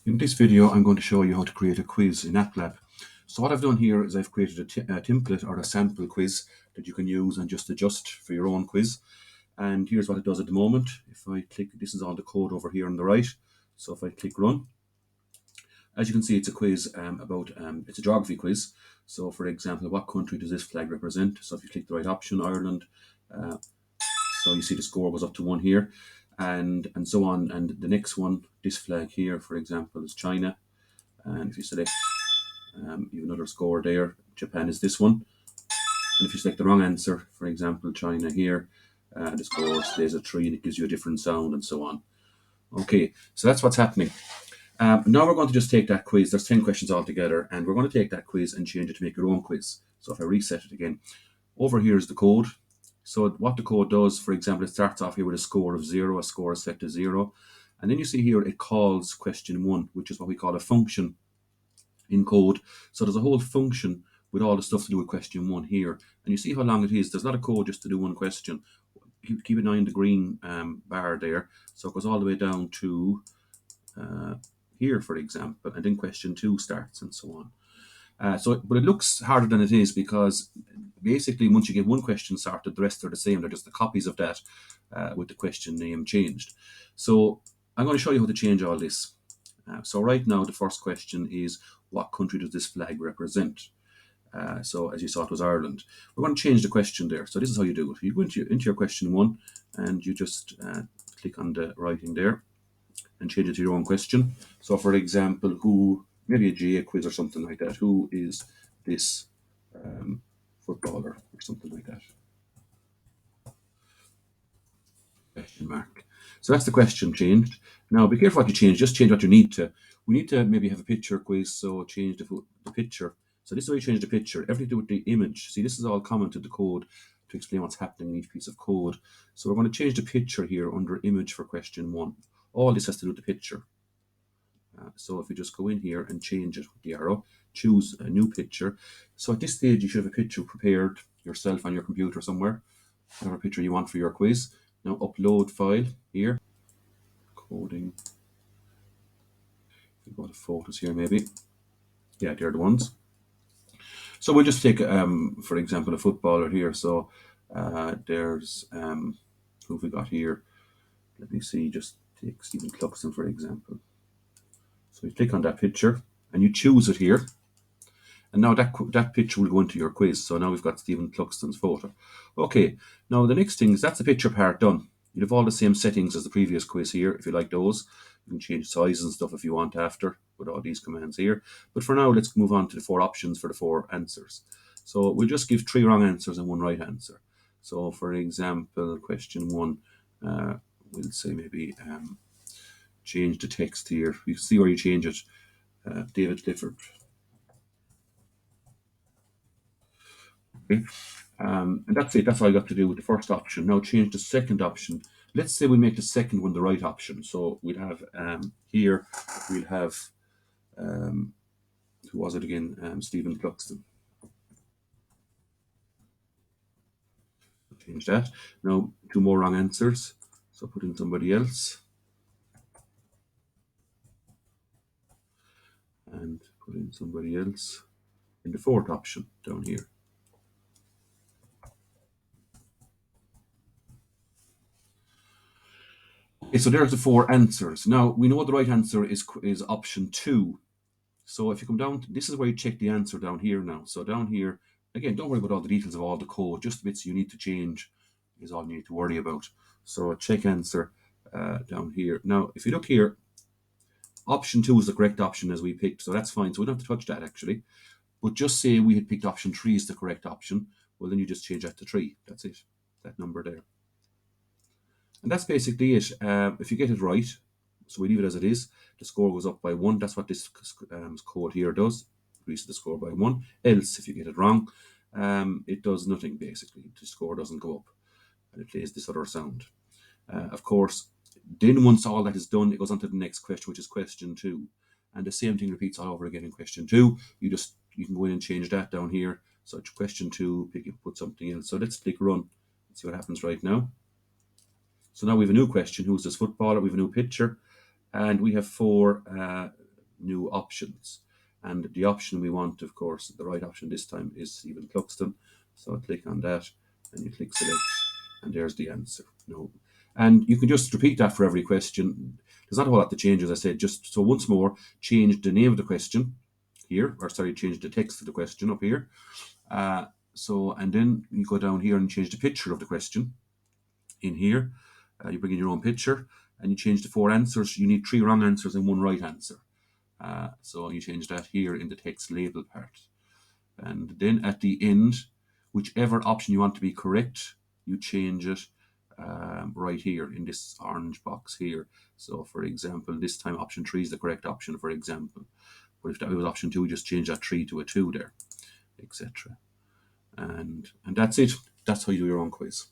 In this video, I'm going to show you how to create a quiz in AppLab. So what I've done here is I've created a template or a sample quiz that you can use and just adjust for your own quiz. And here's what it does at the moment. If I click, this is all the code over here on the right. So if I click run, as you can see, it's a quiz it's a geography quiz. So for example, what country does this flag represent? So if you click the right option, Ireland, uh, so you see the score goes up to 1 here, and so on. And the next one, this flag here, for example, is China. And if you select, you have another score there. Japan is this one. And if you select the wrong answer, for example, China here, the score stays at 3 and it gives you a different sound and so on. Okay, so that's what's happening. Now we're going to just take that quiz. There's 10 questions altogether, and we're going to take that quiz and change it to make your own quiz. So if I reset it again, over here is the code. So what the code does, for example, it starts off here with a score of 0, a score is set to 0. And then you see here it calls question 1, which is what we call a function in code. So there's a whole function with all the stuff to do with question 1 here. And you see how long it is. There's a lot of code just to do one question. Keep an eye on the green bar there. So it goes all the way down to here, for example, and then question 2 starts and so on. But it looks harder than it is because basically once you get one question sorted, the rest are the same. They're just the copies of that with the question name changed. So I'm going to show you how to change all this. So right now, the first question is, what country does this flag represent? So as you saw, it was Ireland. We're going to change the question there. So this is how you do it. You go into your question 1 and you just click on the writing there and change it to your own question. So for example, maybe a GA quiz or something like that. Who is this footballer or something like that? Question mark. So that's the question changed. Now be careful what you change. Just change what you need to. We need to maybe have a picture quiz, so change the picture. So this is how you change the picture. Everything to do with the image. See, this is all commented the code to explain what's happening in each piece of code. So we're going to change the picture here under image for question 1. All this has to do with the picture. So if you just go in here and change it with the arrow, choose a new picture. So at this stage, you should have a picture prepared yourself on your computer somewhere, whatever picture you want for your quiz. Now upload file here, coding. You go to photos here maybe. Yeah, they're the ones. So we'll just take, for example, a footballer here. So there's, who have we got here? Let me see, just take Stephen Cluxton, for example. So you click on that picture and you choose it here. And now that picture will go into your quiz. So now we've got Stephen Cluxton's photo. Okay, now the next thing is that's the picture part done. You'll have all the same settings as the previous quiz here, if you like those. You can change size and stuff if you want after, with all these commands here. But for now, let's move on to the 4 options for the 4 answers. So we'll just give 3 wrong answers and 1 right answer. So for example, question 1, we'll say maybe change the text here. You can see where you change it. David Clifford. Okay. And that's it. That's all I got to do with the first option. Now change the second option. Let's say we make the second one the right option. So we'll have here, we'll have, who was it again? Stephen Cluxton. Change that. Now 2 more wrong answers. So put in somebody else. And put in somebody else in the 4th option down here. Okay, so there's the 4 answers. Now we know the right answer is option 2. So if you come down, this is where you check the answer down here now. So down here, again, don't worry about all the details of all the code, just the bits you need to change is all you need to worry about. So check answer down here. Now, if you look here, option 2 is the correct option as we picked, so that's fine. So we don't have to touch that actually. But just say we had picked option 3 as the correct option, well, then you just change that to 3. That's it, that number there. And that's basically it. If you get it right, so we leave it as it is, the score goes up by 1. That's what this code here does. Increases the score by 1. Else, if you get it wrong, it does nothing basically. The score doesn't go up and it plays this other sound. Of course, then once all that is done, it goes on to the next question, which is question 2. And the same thing repeats all over again in question 2. You can go in and change that down here. So question 2, put something else. So let's click run and see what happens right now. So now we have a new question. Who's this footballer? We have a new picture. And we have 4 new options. And the option we want, of course, the right option this time is Stephen Cluxton. So click on that and you click select, and there's the answer. No. And you can just repeat that for every question. There's not a whole lot to change, as I said. Just so once more, change the name of the question here, or sorry, change the text of the question up here. And then you go down here and change the picture of the question in here. You bring in your own picture and you change the 4 answers. You need 3 wrong answers and 1 right answer. So you change that here in the text label part. And then at the end, whichever option you want to be correct, you change it right here in this orange box here. So for example, this time option 3 is the correct option, for example. But if that was option 2, just change that 3 to a 2 there, etc. And that's it. That's how you do your own quiz.